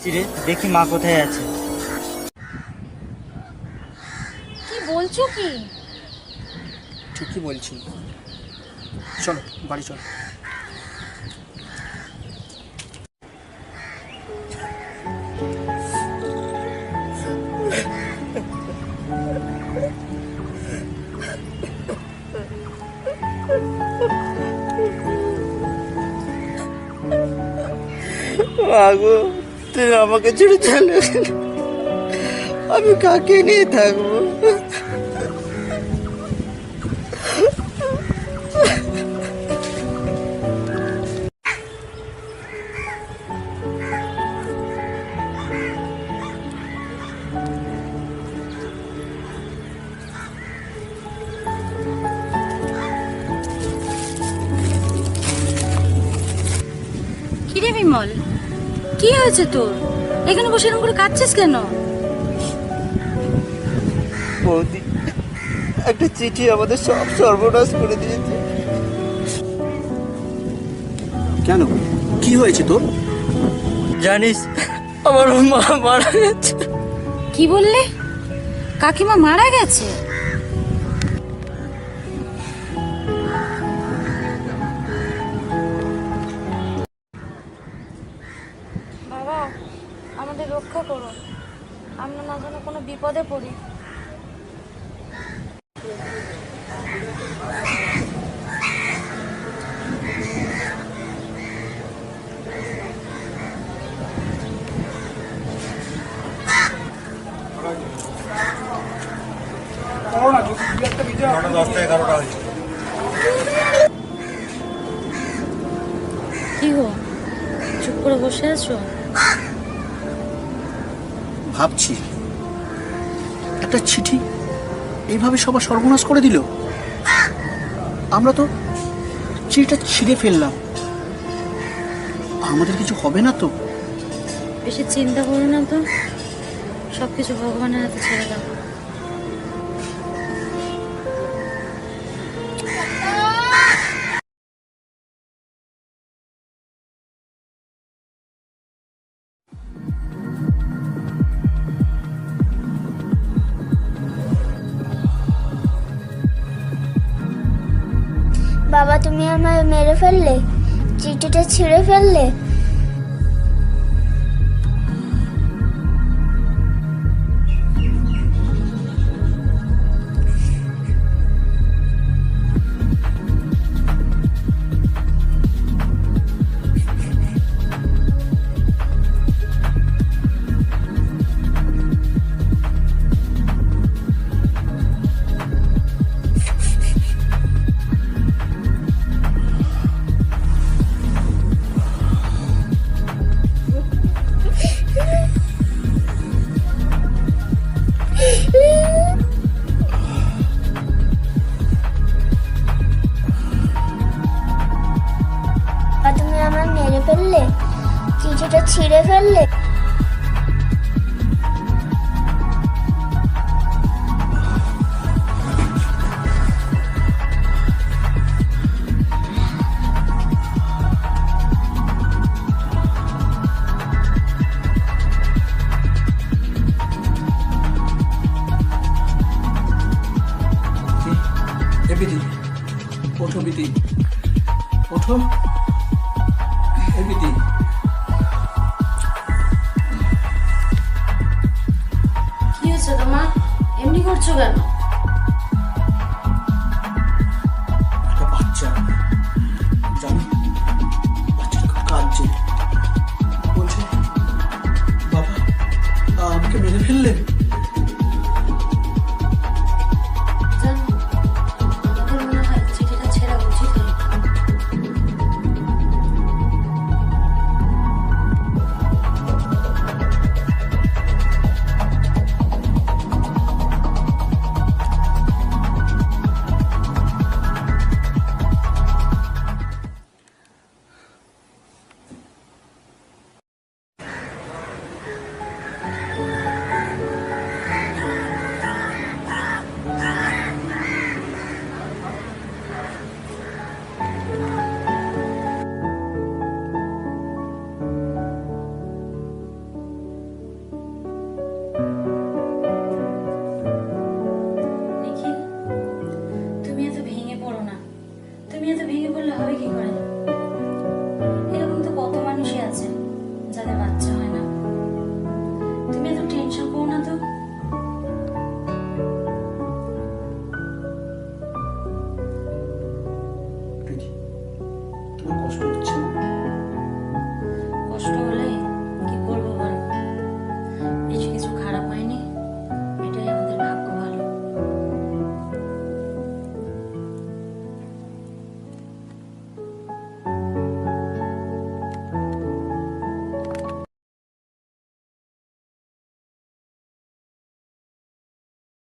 রে দেখি মা কোথায় আছে। কি বলছো কি? ঠিকই বলছি, চলো বাড়ি চলো। মাগো, তুই আমাকে ছেড়ে চলে গেলে আমি কাকে নিয়ে থাকবো? কিরে বিমল, কি হয়েছে তোর? এখানে বসে এরকম করে কাঁদছিস কেন? বৌদি, একটা চিঠি আমাদের সব সর্বনাশ করে দিয়েছে। কেন, কি হয়েছে তোর? জানিস, আমার মা মারা গেছে। কি বললে? কাকিমা মারা গেছে? বাবা, আমাদের রক্ষা করো, আমরা না যেন কোনো বিপদে পড়ি। কি গো, চুপ করে বসে আছো? ভাবছি, একটা চিঠি এইভাবে সবার সর্বনাশ করে দিল। আমরা তো চিঠিটা ছিঁড়ে ফেললাম, আমাদের কিছু হবে না তো? বেশি চিন্তা করো না তো, সবকিছু ভগবানের হাতে ছেড়ে দাও। বাবা, তুমি আমায় মেরে ফেললে, চিঠিটা ছিঁড়ে ফেললে। বাবা, তুমি আমায় মেরে ফেললে, চিঠিটা ছিঁড়ে ফেললে। বিধি, ওঠো বিধি, ওঠো। এ বিধি, কি হয়েছে তোমার? এমনি করছো কেন? একটা বাচ্চা, জানো, বাচ্চাটা খুব কাঁদছে, বলছে বাবা আমাকে মেরে ফেললে। জানো, আমাদের মনে হয় চিঠিটা ছেড়া উচিত হলো। যাদের বাচ্চা হয় না। তুমি এত টেনশন করো না তো। প্রীতি, তোমার কষ্ট হচ্ছে